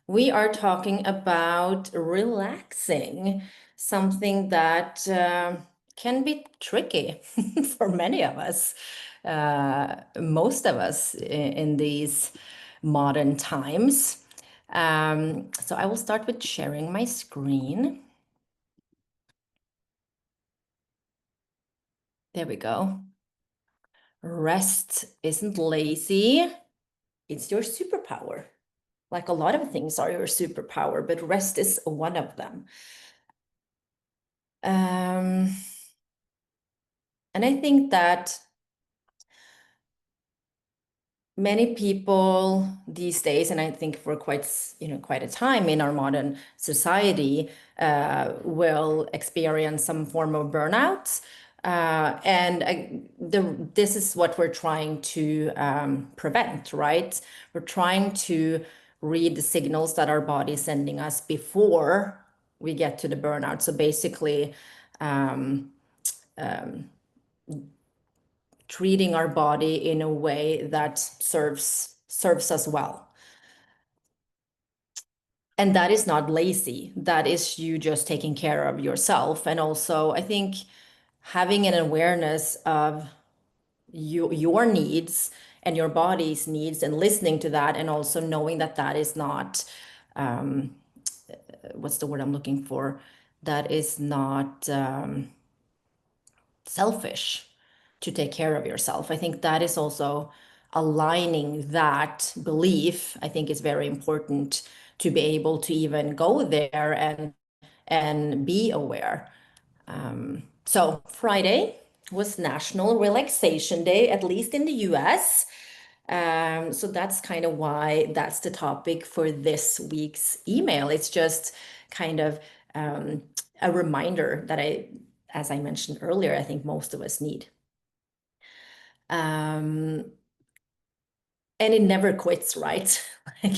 We are talking about relaxing, something that can be tricky for many of us, most of us in these modern times. So I will start with sharing my screen. There we go. Rest isn't lazy, it's your superpower. Like a lot of things are your superpower, but rest is one of them. Um, and I think that many people these days, and I think for quite a time in our modern society, will experience some form of burnout. This is what we're trying to prevent, right? We're trying to read the signals that our body is sending us before we get to the burnout. So basically, um, treating our body in a way that serves us well. And that is not lazy. That is you just taking care of yourself. And also, I think having an awareness of your needs and your body's needs and listening to that, and also knowing that that is not, what's the word I'm looking for? That is not selfish to take care of yourself. I think that is also aligning that belief, I think is very important to be able to even go there and be aware. So Friday was National Relaxation Day, at least in the US. So that's kind of why that's the topic for this week's email. It's just kind of a reminder that as I mentioned earlier, I think most of us need. Um, and it never quits, right? Like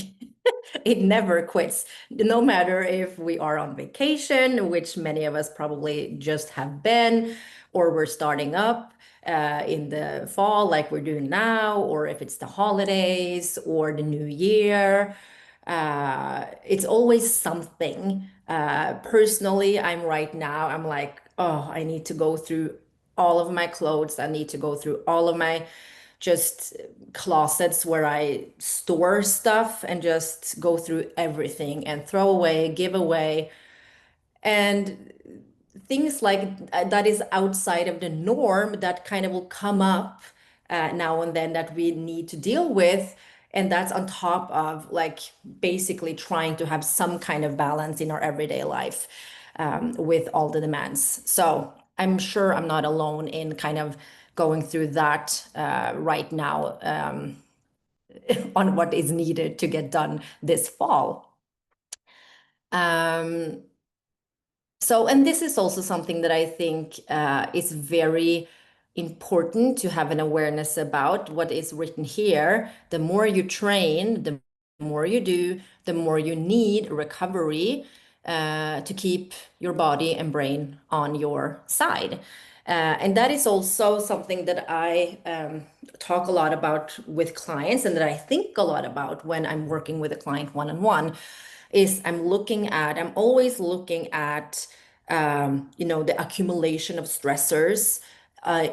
it never quits. No matter if we are on vacation, which many of us probably just have been, or we're starting up in the fall like we're doing now, or if it's the holidays or the new year. It's always something. Personally, I'm right now, I'm like, oh, I need to go through all of my clothes. I need to go through all of my just closets where I store stuff and just go through everything and throw away, give away, and things like that is outside of the norm that kind of will come up now and then that we need to deal with. And that's on top of like basically trying to have some kind of balance in our everyday life with all the demands. So I'm sure I'm not alone in kind of going through that right now on what is needed to get done this fall. Um, and this is also something that I think is very important to have an awareness about what is written here. The more you train, the more you do, the more you need recovery to keep your body and brain on your side. And that is also something that I talk a lot about with clients and that I think a lot about when I'm working with a client one-on-one is I'm always looking at, the accumulation of stressors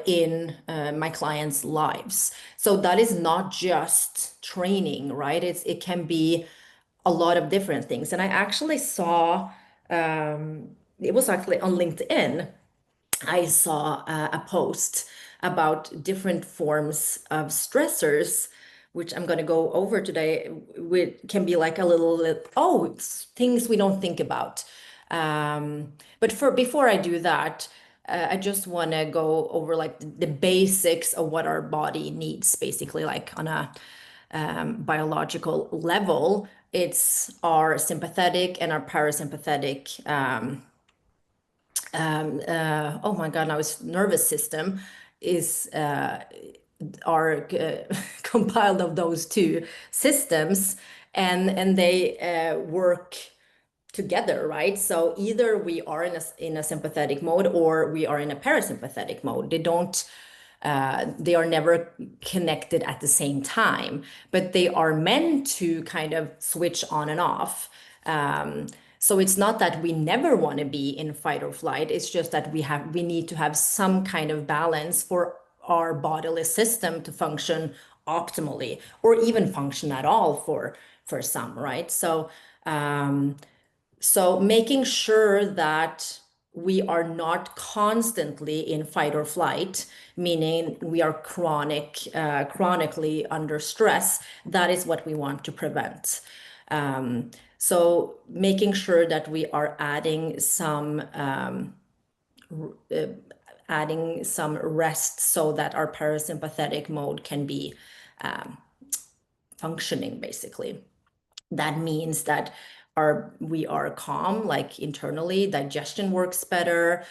in my clients' lives. So that is not just training, right? It can be a lot of different things. And I actually saw, it was actually on LinkedIn. I saw a post about different forms of stressors, which I'm going to go over today, which can be like a it's things we don't think about. But before I do that, I just want to go over like the basics of what our body needs, basically, like on a biological level. It's our sympathetic and our parasympathetic oh my God, now his nervous system is are compiled of those two systems, and they work together, right? So either we are in a sympathetic mode or we are in a parasympathetic mode. They don't They are never connected at the same time, but they are meant to kind of switch on and off. Um, so it's not that we never want to be in fight or flight. It's just that we need to have some kind of balance for our bodily system to function optimally, or even function at all for some, right? So making sure that we are not constantly in fight or flight, meaning we are chronically under stress, that is what we want to prevent. So making sure that we are adding some rest so that our parasympathetic mode can be functioning, basically. That means that we are calm, like internally, digestion works better,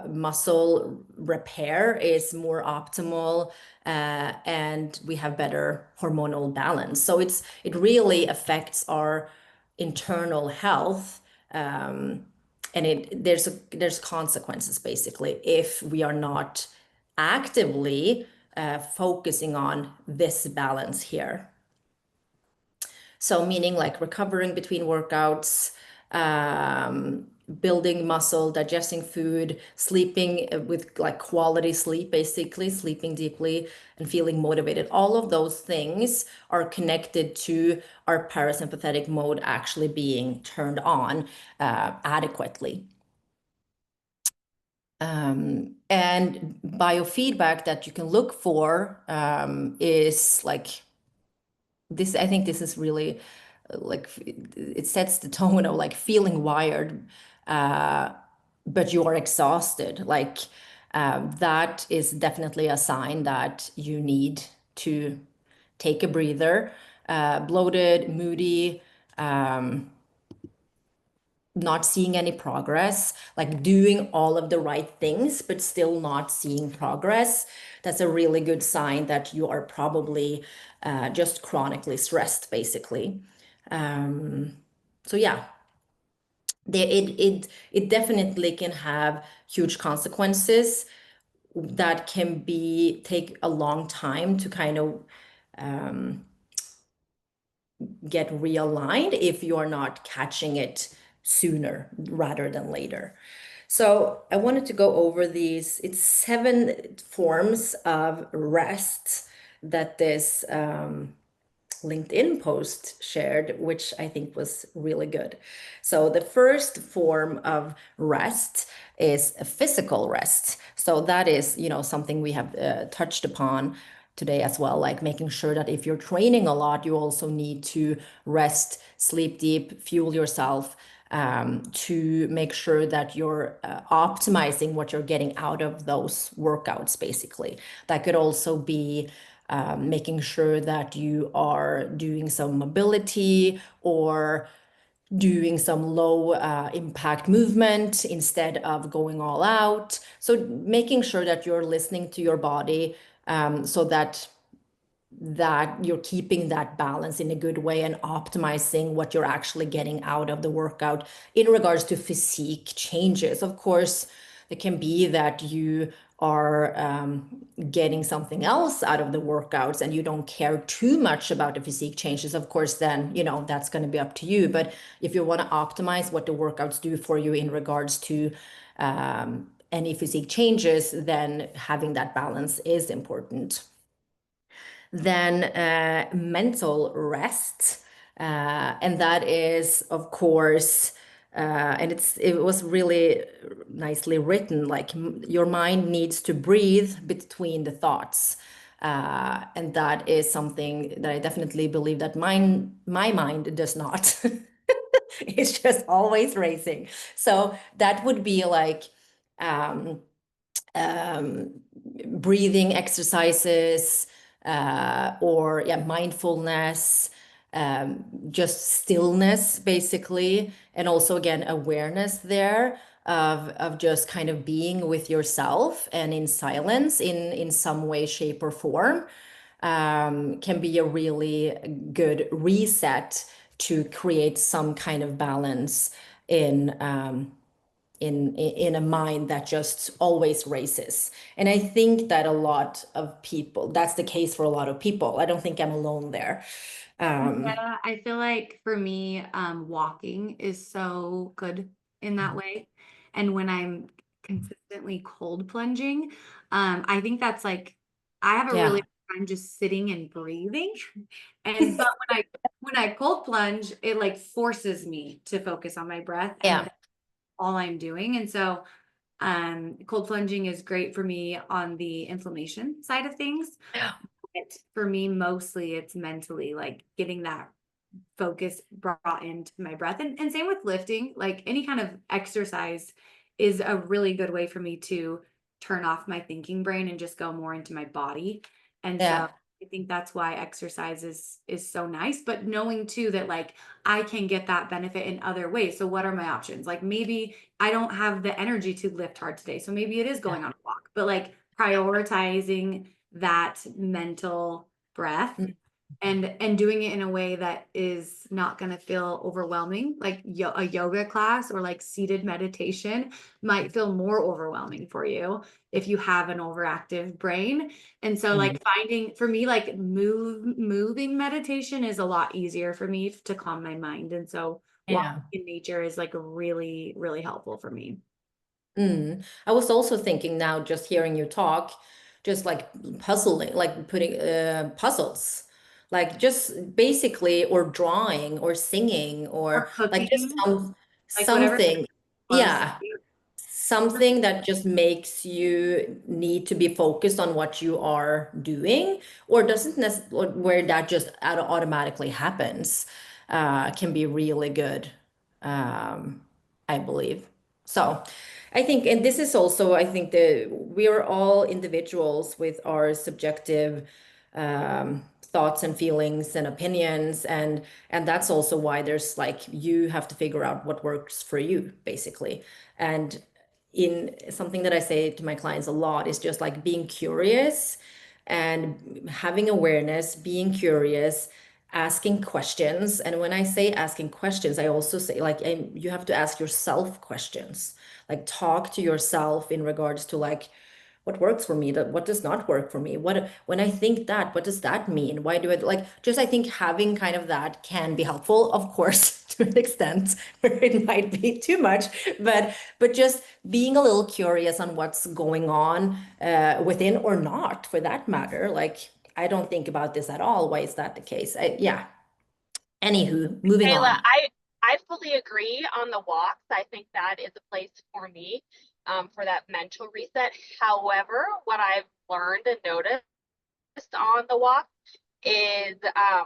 muscle repair is more optimal, and we have better hormonal balance. So it really affects our internal health, and there's consequences basically if we are not actively focusing on this balance here. So meaning like recovering between workouts, building muscle, digesting food, sleeping with like quality sleep, basically sleeping deeply and feeling motivated. All of those things are connected to our parasympathetic mode actually being turned on adequately. And biofeedback that you can look for is like this. I think this is really like it sets the tone of like feeling wired, uh, but you are exhausted. Like that is definitely a sign that you need to take a breather. Bloated, moody, not seeing any progress, like doing all of the right things, but still not seeing progress. That's a really good sign that you are probably just chronically stressed, basically. So yeah, it definitely can have huge consequences that can be take a long time to kind of get realigned if you're not catching it sooner rather than later. So I wanted to go over these. It's 7 forms of rest that this LinkedIn post shared, which I think was really good. So the first form of rest is a physical rest. So that is, something we have touched upon today as well, like making sure that if you're training a lot, you also need to rest, sleep deep, fuel yourself, to make sure that you're optimizing what you're getting out of those workouts, basically. That could also be making sure that you are doing some mobility or doing some low impact movement instead of going all out. So making sure that you're listening to your body, so that you're keeping that balance in a good way and optimizing what you're actually getting out of the workout in regards to physique changes. Of course, it can be that you are getting something else out of the workouts and you don't care too much about the physique changes. Of course, then, that's going to be up to you. But if you want to optimize what the workouts do for you in regards to any physique changes, then having that balance is important. Then mental rest, and that is, of course, and it was really nicely written. Like your mind needs to breathe between the thoughts, and that is something that I definitely believe that my mind does not. It's just always racing. So that would be like. Um, um, Breathing exercises, or yeah, mindfulness, just stillness basically, and also again awareness there of just kind of being with yourself and in silence in some way, shape, or form, can be a really good reset to create some kind of balance in in a mind that just always races. And I think that a lot of people, that's the case for a lot of people. I don't think I'm alone there. Um, Yeah, I feel like for me, walking is so good in that way. And when I'm consistently cold plunging, I think that's like I have a really yeah, hard time just sitting and breathing. And but when I cold plunge, it like forces me to focus on my breath and yeah, that's all I'm doing. And so cold plunging is great for me on the inflammation side of things. But for me, mostly it's mentally like getting that focus brought into my breath. And same with lifting, like any kind of exercise is a really good way for me to turn off my thinking brain and just go more into my body. And so yeah, I think that's why exercise is so nice, but knowing too that like I can get that benefit in other ways. So what are my options? Like maybe I don't have the energy to lift hard today. So maybe it is yeah. going on a walk, but like prioritizing that mental breath Mm, and doing it in a way that is not going to feel overwhelming like a yoga class or like seated meditation might feel more overwhelming for you if you have an overactive brain. And so mm, like finding for me like moving meditation is a lot easier for me to calm my mind, and so walking yeah. in nature is like really really helpful for me. Mm. I was also thinking now, just hearing you talk, just like puzzling, like putting puzzles, like just basically, or drawing, or singing, or Or like just cooking, like whatever something. close to Yeah, you. something that just makes you need to be focused on what you are doing, or doesn't necessarily, where that just automatically happens, can be really good, I believe. So I think, and this is also, I think that we are all individuals with our subjective thoughts and feelings and opinions, and that's also why there's like you have to figure out what works for you, basically. And in something that I say to my clients a lot is just like being curious and having awareness, being curious, asking questions. And when I say asking questions, I also say like, and you have to ask yourself questions, like talk to yourself in regards to like, what works for me, that what does not work for me, what when I think that, what does that mean, why do I like, just I think having kind of that can be helpful, of course, to an extent where it might be too much, but just being a little curious on what's going on within, or not for that matter, like I don't think about this at all, why is that the case? Yeah, anywho, moving Michaela, on. I fully agree on the walks. I think that is a place for me for that mental reset. However, what I've learned and noticed on the walk is, I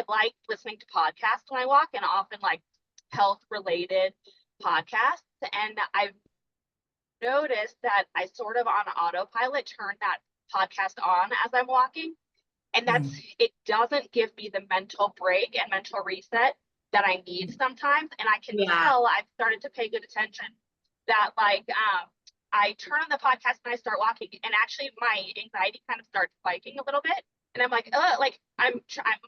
like listening to podcasts when I walk, and often like health related podcasts. And I've noticed that I sort of on autopilot turn that podcast on as I'm walking, and that's Mm, it doesn't give me the mental break and mental reset that I need sometimes. And I can Yeah. tell I've started to pay good attention that like I turn on the podcast and I start walking, and actually my anxiety kind of starts spiking a little bit. And I'm like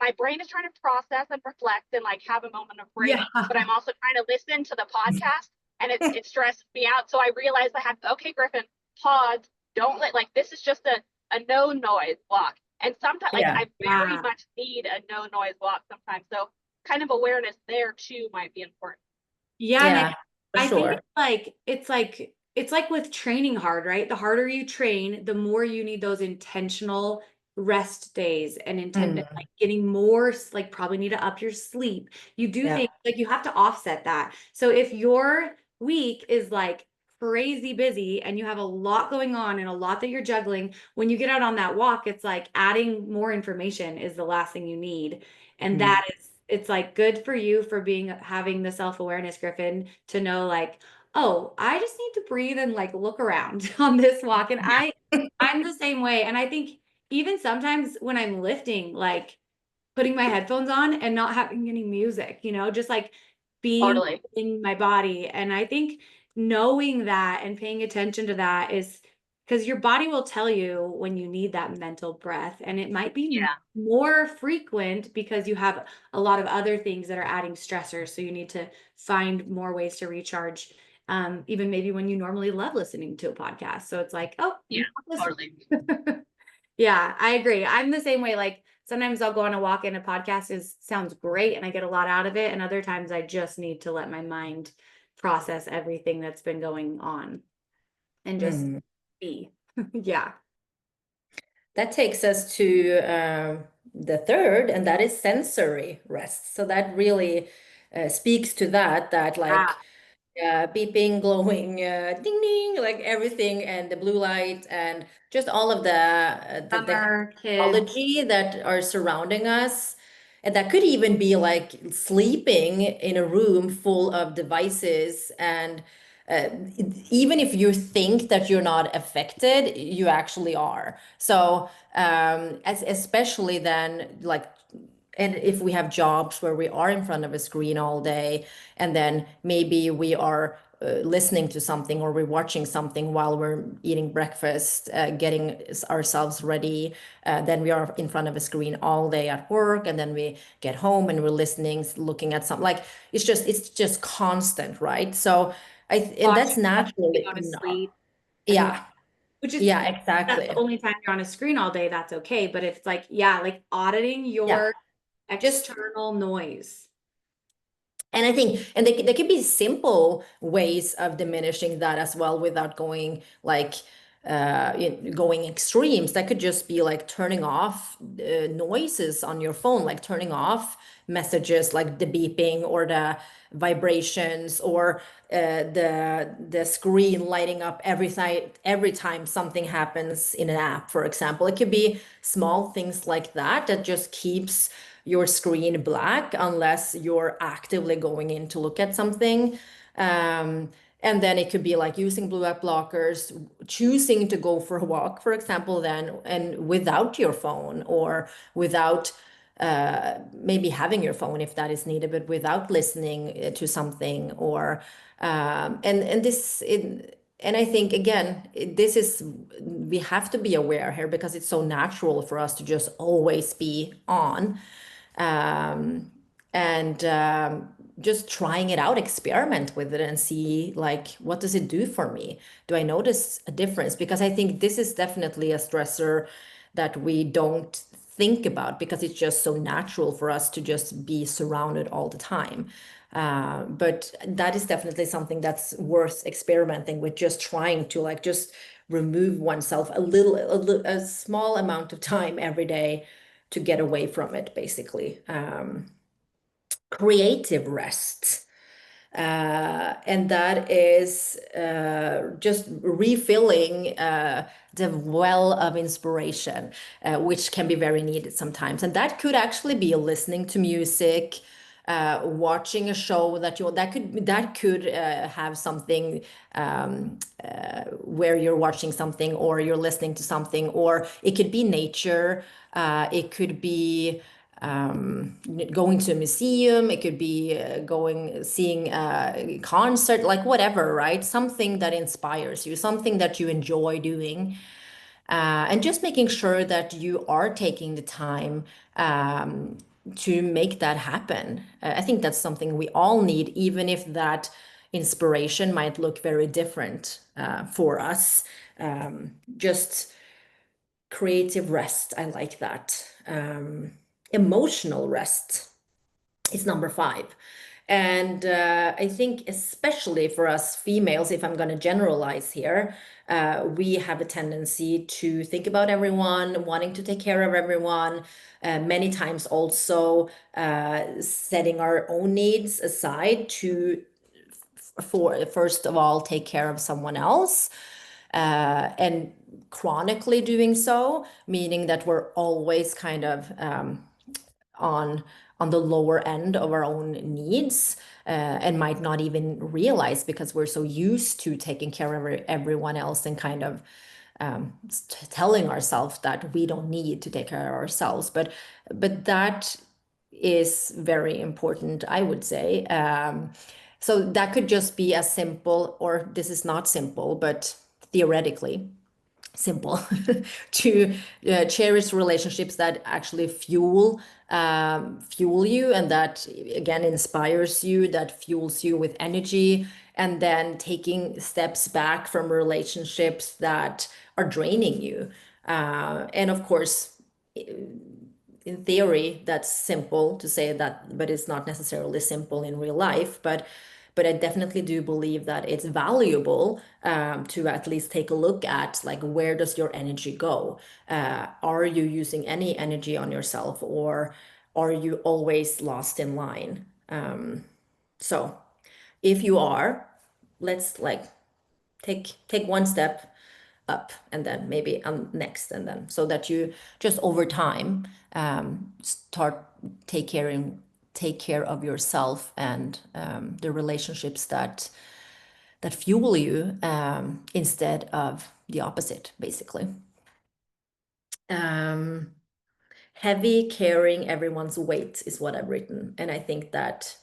my brain is trying to process and reflect and like have a moment of break, Yeah. but I'm also trying to listen to the podcast, and it stresses me out. So I realized I have to, okay, Griffin, pause. Don't let like this is just a no noise walk. And sometimes, like, yeah, I very much need a no noise walk sometimes. So, kind of awareness there too might be important. Yeah, and yeah, for I think sure. it's like with training hard, right? The harder you train, the more you need those intentional rest days and intend Mm, like getting more like probably need to up your sleep. You do yeah. things like you have to offset that. So if your week is like crazy busy and you have a lot going on and a lot that you're juggling, when you get out on that walk, it's like adding more information is the last thing you need. And Mm, that is it's like good for you for being having the self-awareness, Griffin, to know like, oh, I just need to breathe and like look around on this walk. And I'm the same way. And I think even sometimes when I'm lifting, like putting my headphones on and not having any music, just like being Totally. in my body. And I think knowing that and paying attention to that is because your body will tell you when you need that mental breath. And it might be Yeah. more frequent because you have a lot of other things that are adding stressors. So you need to find more ways to recharge even maybe when you normally love listening to a podcast. So it's like, oh, Yeah, totally. Yeah, I agree. I'm the same way. Like sometimes I'll go on a walk and a podcast sounds great and I get a lot out of it. And other times I just need to let my mind process everything that's been going on and just be. Yeah. That takes us to the third, and that is sensory rest. So that really speaks to that Yeah. like beeping, glowing, ding ding, like everything, and the blue light, and just all of the Summer kids. technology that are surrounding us. And that could even be like sleeping in a room full of devices. And uh, even if you think that you're not affected, you actually are. So, especially then, like, and if we have jobs where we are in front of a screen all day, and then maybe we are listening to something or we're watching something while we're eating breakfast, getting ourselves ready, then we are in front of a screen all day at work, and then we get home and we're listening, looking at something. Like it's just constant, right? So and that's Watching stuff, naturally go to sleep. I mean, yeah, which is yeah, that's the exactly. only time you're on a screen all day, that's okay. But if it's like, yeah, like auditing Yeah, your just external noise. and I think, and there could be simple ways of diminishing that as well without going like going extremes. That could just be like turning off noises on your phone, like turning off messages like the beeping or the vibrations or the screen lighting up every time something happens in an app, for example. It could be small things like that that just keeps your screen black unless you're actively going in to look at something. Um, and then it could be like using blue light blockers, choosing to go for a walk, for example, then, and without your phone or without maybe having your phone if that is needed, but without listening to something or and this and I think again, this is we have to be aware here because it's so natural for us to just always be on um, and just trying it out, experiment with it and see like what does it do for me? Do I notice a difference? Because I think this is definitely a stressor that we don't think about because it's just so natural for us to just be surrounded all the time. But that is definitely something that's worth experimenting with, just trying to like just remove oneself a small amount of time every day to get away from it, basically. Creative rest. And that is just refilling the well of inspiration, which can be very needed sometimes. And that could actually be listening to music, watching a show that could have something where you're watching something or you're listening to something, or it could be nature, it could be going to a museum, it could be seeing a concert, like whatever, right? Something that inspires you, something that you enjoy doing, and just making sure that you are taking the time to make that happen. I think that's something we all need, even if that inspiration might look very different for us. Just creative rest, I like that. Emotional rest is number five. And I think, especially for us females, if I'm going to generalize here, we have a tendency to think about everyone, wanting to take care of everyone, many times also setting our own needs aside to, for first of all, take care of someone else. And chronically doing so, meaning that we're always kind of on on the lower end of our own needs and might not even realize because we're so used to taking care of everyone else and kind of telling ourselves that we don't need to take care of ourselves. But that is very important, I would say. So that could just be as simple, or this is not simple, but theoretically simple to cherish relationships that actually fuel you, and that again inspires you, that fuels you with energy, and then taking steps back from relationships that are draining you. And of course, in theory, that's simple to say that, but it's not necessarily simple in real life. But I definitely do believe that it's valuable to at least take a look at, like, where does your energy go? Are you using any energy on yourself, or are you always lost in line? So if you are, let's like take one step up, and then maybe next, and then, so that you just over time start take care of yourself and the relationships that fuel you, instead of the opposite, basically. Heavy carrying everyone's weight is what I've written, and I think that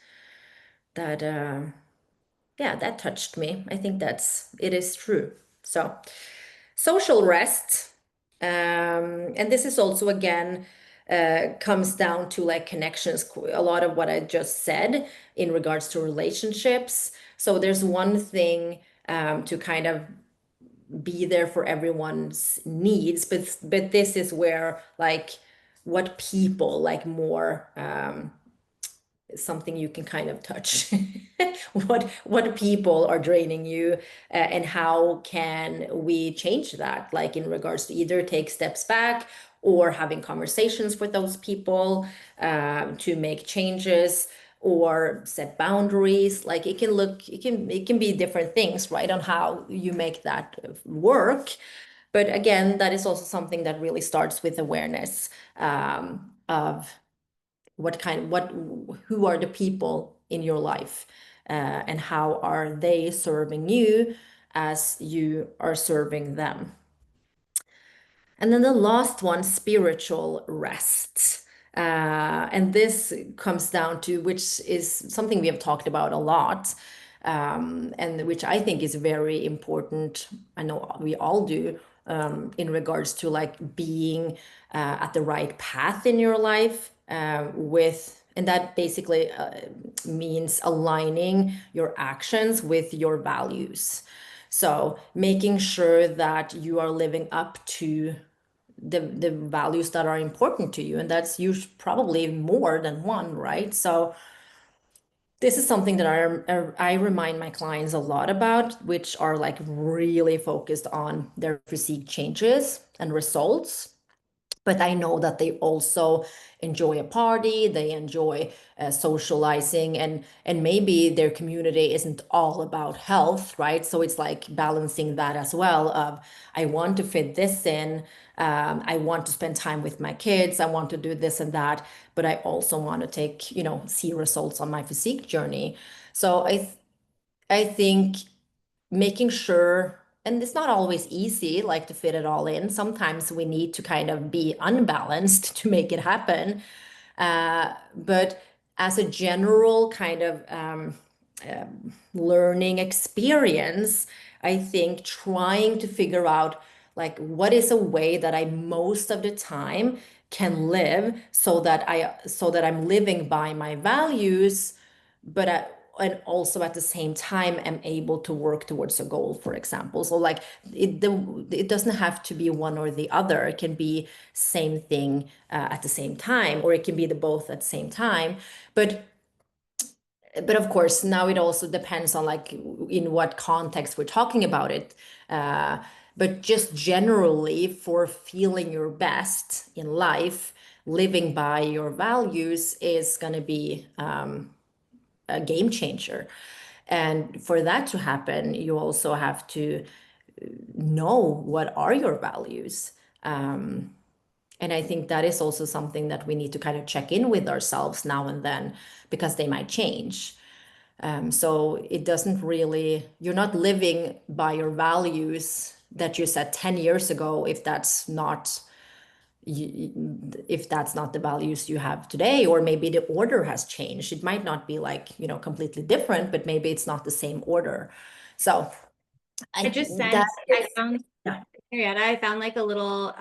yeah, that touched me. I think it is true. So social rest, and this is also, again, comes down to like connections, a lot of what I just said in regards to relationships. So there's one thing, to kind of be there for everyone's needs, but this is where, like, what people like more, something you can kind of touch. What people are draining you, and how can we change that, like in regards to either take steps back or having conversations with those people, to make changes or set boundaries. Like, it can be different things, right, on how you make that work. But again, that is also something that really starts with awareness, of who are the people in your life, and how are they serving you as you are serving them. And then the last one, spiritual rest. And this comes down to, which is something we have talked about a lot, and which I think is very important. I know we all do, in regards to like being at the right path in your life, and that basically means aligning your actions with your values. So making sure that you are living up to the values that are important to you, and that's usually probably more than one, right? So this is something that I remind my clients a lot about, which are like really focused on their physique changes and results. But I know that they also enjoy a party, they enjoy socializing, and maybe their community isn't all about health, right? So it's like balancing that as well, of I want to fit this in, I want to spend time with my kids, I want to do this and that, but I also want to see results on my physique journey. So I think making sure, and it's not always easy, like, to fit it all in. Sometimes we need to kind of be unbalanced to make it happen. But as a general kind of learning experience, I think trying to figure out, like, what is a way that I most of the time can live, so that I'm living by my values, but and also at the same time am able to work towards a goal, for example. So like, it doesn't have to be one or the other. It can be same thing at the same time, or it can be the both at the same time. But of course, now it also depends on, like, in what context we're talking about it. Uh, but just generally, for feeling your best in life, living by your values is going to be a game changer. And for that to happen, you also have to know what are your values. And I think that is also something that we need to kind of check in with ourselves now and then, because they might change. So it doesn't really, you're not living by your values that you set 10 years ago if that's not the values you have today, or maybe the order has changed. It might not be like, completely different, but maybe it's not the same order. So I just that sent, is, I found, yeah. Henriette, I found like a little,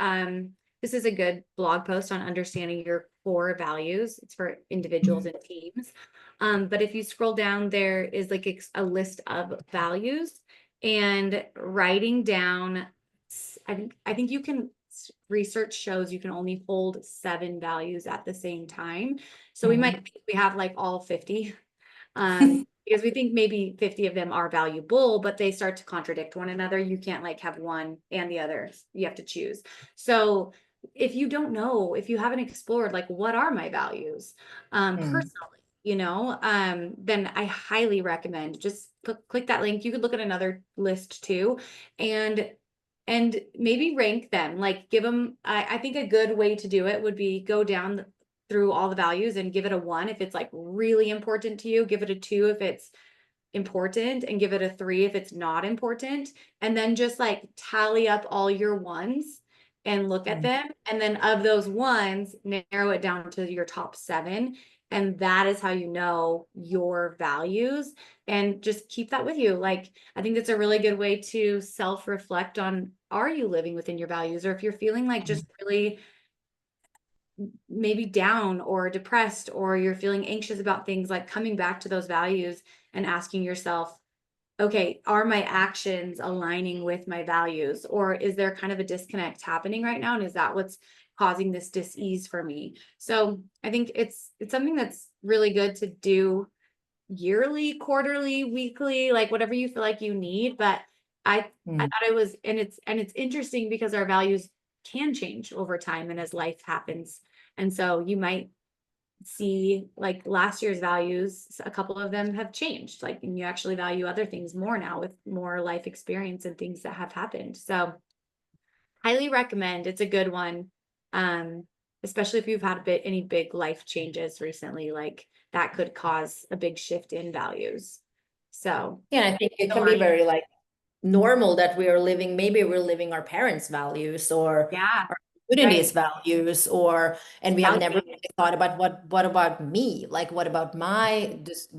this is a good blog post on understanding your core values. It's for individuals and teams. But if you scroll down, there is like a list of values, and writing down, I think you can, research shows you can only hold 7 values at the same time. So we might think we have like all 50, because we think maybe 50 of them are valuable, but they start to contradict one another. You can't like have one and the other. You have to choose. So if you don't know, if you haven't explored, like, what are my values, personally, then I highly recommend just click that link. You could look at another list too, and maybe rank them, like give them, I think a good way to do it would be go down through all the values and give it a 1 if it's like really important to you, give it a 2 if it's important, and give it a 3 if it's not important, and then just like tally up all your ones and look at them, and then of those ones, narrow it down to your top 7, and that is how you know your values, and just keep that with you. Like, I think that's a really good way to self-reflect on, are you living within your values? Or if you're feeling like just really maybe down or depressed, or you're feeling anxious about things, like coming back to those values and asking yourself, okay, are my actions aligning with my values, or is there kind of a disconnect happening right now, and is that what's causing this dis-ease for me? So I think it's something that's really good to do yearly, quarterly, weekly, like whatever you feel like you need. But I thought it was, and it's interesting because our values can change over time and as life happens. And so you might see like last year's values, a couple of them have changed, like, and you actually value other things more now with more life experience and things that have happened. So highly recommend. It's a good one. Especially if you've had any big life changes recently, like that could cause a big shift in values. So Yeah, I think it can be very like normal that we are living, maybe we're living our parents' values or yeah, our community's values, and we have never Validating. really thought about what about me? Like, what about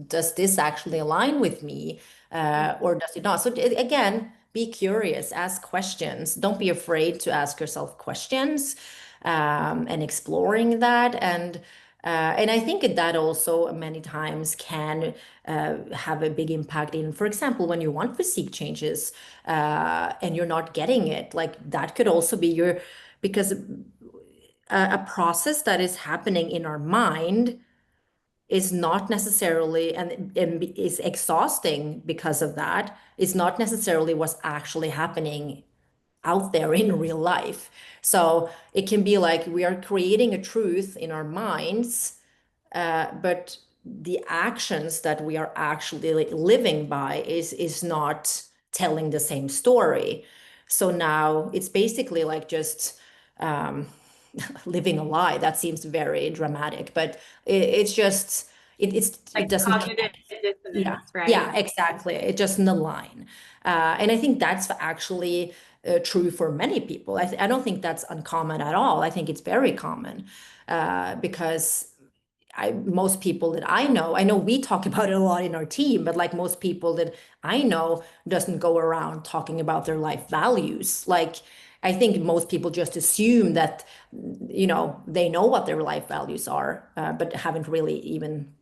does this actually align with me? Or does it not? So again, be curious, ask questions. Don't be afraid to ask yourself questions, and exploring that. And I think that also many times can have a big impact in, for example, when you want physique changes, and you're not getting it, like that could also be because a process that is happening in our mind is not necessarily, and is exhausting because of that, is not necessarily what's actually happening out there in real life. So it can be like we are creating a truth in our minds, but the actions that we are actually living by is not telling the same story. So now it's basically like just um, living a lie. That seems very dramatic, but it's just Like it doesn't cognitive connect. Yeah, dissonance, right? yeah, exactly. It doesn't align. And I think that's actually true for many people. I don't think that's uncommon at all. I think it's very common, because most people that I know we talk about it a lot in our team, but like most people that I know doesn't go around talking about their life values. Like, I think most people just assume that, they know what their life values are, but haven't really even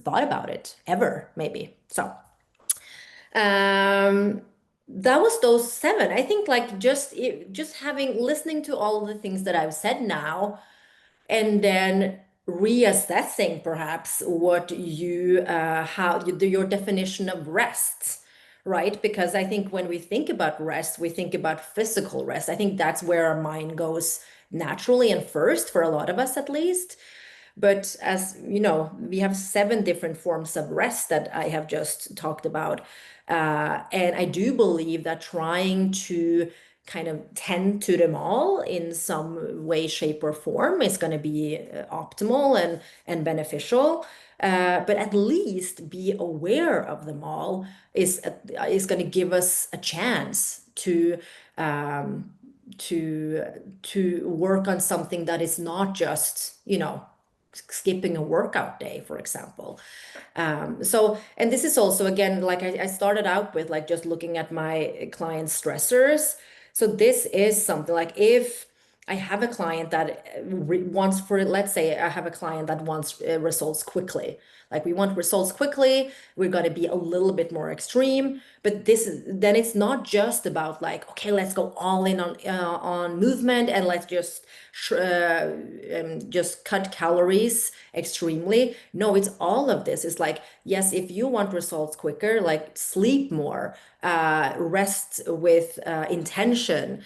thought about it ever, maybe. So, um, that was those 7. I think like just having listening to all of the things that I've said now, and then reassessing perhaps what your definition of rest, right? Because I think when we think about rest, we think about physical rest. I think that's where our mind goes naturally and first, for a lot of us at least. But as you know, we have 7 different forms of rest that I have just talked about. And I do believe that trying to kind of tend to them all in some way, shape, or form is going to be optimal and beneficial. But at least be aware of them all is going to give us a chance um, to work on something that is not just, skipping a workout day, for example. And this is also, again, like I started out with, like just looking at my clients' stressors. So this is something like if I have a client that wants for, let's say I have a client that wants results quickly. Like we want results quickly, we're going to be a little bit more extreme, but then it's not just about like, okay, let's go all in on movement and let's just cut calories extremely. No, it's all of this. It's like, yes, if you want results quicker, like sleep more, rest with intention,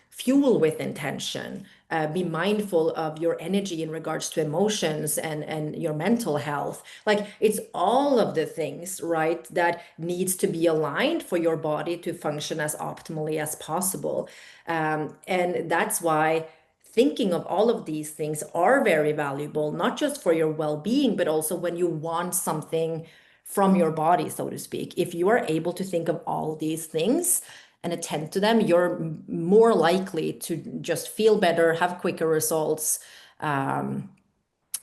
fuel with intention, be mindful of your energy in regards to emotions and your mental health. Like it's all of the things, right, that needs to be aligned for your body to function as optimally as possible. And that's why thinking of all of these things are very valuable, not just for your well-being, but also when you want something from your body, so to speak. If you are able to think of all these things and attend to them, you're more likely to just feel better, have quicker results, and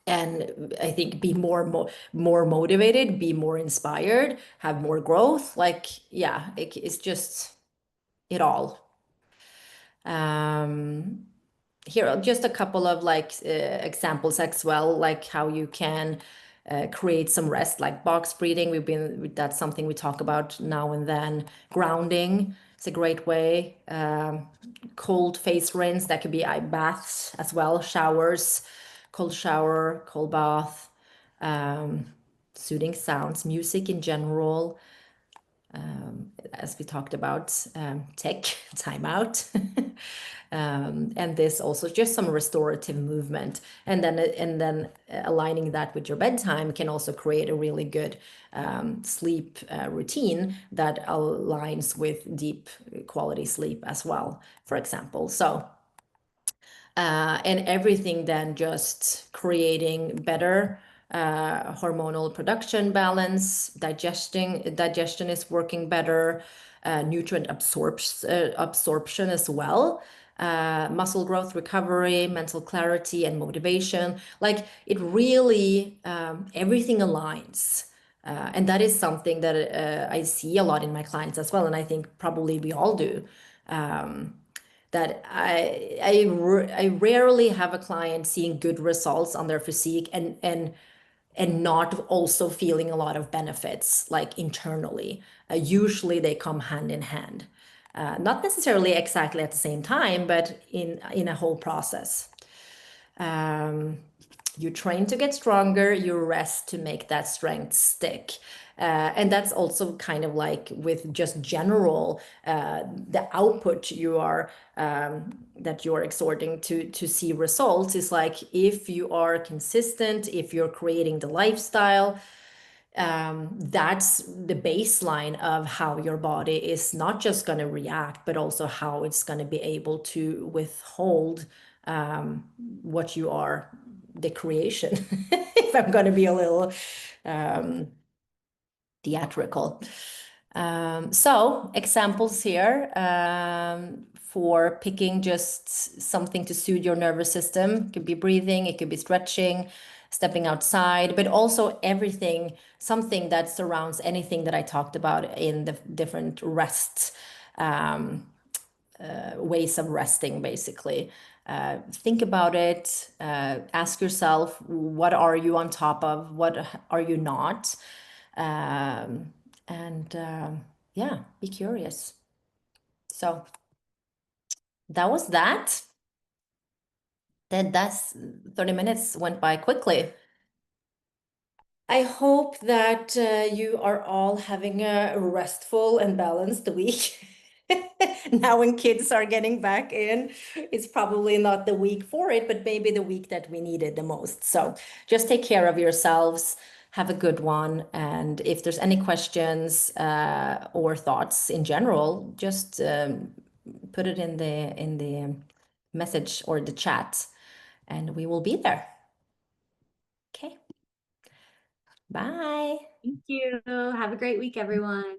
I think be more motivated, be more inspired, have more growth. Like, yeah, it's just it all. Um, Here are just a couple of like examples as well, like how you can create some rest, like box breathing. That's something we talk about now and then. Grounding, it's a great way. Cold face rinse, that could be baths as well, showers, cold shower, cold bath, um, soothing sounds, music in general. As we talked about, tech, timeout. And this also just some restorative movement. And then aligning that with your bedtime can also create a really good sleep routine that aligns with deep quality sleep as well, for example. So and everything then just creating better hormonal production balance, digestion is working better, nutrient absorption as well, muscle growth, recovery, mental clarity, and motivation. Like it really, everything aligns. And that is something that I see a lot in my clients as well. And I think probably we all do. That I rarely have a client seeing good results on their physique and not also feeling a lot of benefits like internally. Usually they come hand in hand, not necessarily exactly at the same time, but in a whole process. You train to get stronger, you rest to make that strength stick. And that's also kind of like with just general the output you are that you're exhorting to see results is like if you are consistent, if you're creating the lifestyle, that's the baseline of how your body is not just going to react, but also how it's going to be able to withhold what you are, the creation, if I'm going to be a little theatrical. So examples here for picking just something to soothe your nervous system. It could be breathing, it could be stretching, stepping outside, but also everything, something that surrounds anything that I talked about in the different rest ways of resting, basically. Think about it. Ask yourself, what are you on top of? What are you not? And yeah, be curious. So that was that. That's 30 minutes went by quickly. I hope that you are all having a restful and balanced week. Now, when kids are getting back in, it's probably not the week for it, but maybe the week that we need it the most. So just take care of yourselves. Have a good one. And if there's any questions or thoughts in general, just put it in the message or the chat, and we will be there. Okay. Bye. Thank you. Have a great week, everyone.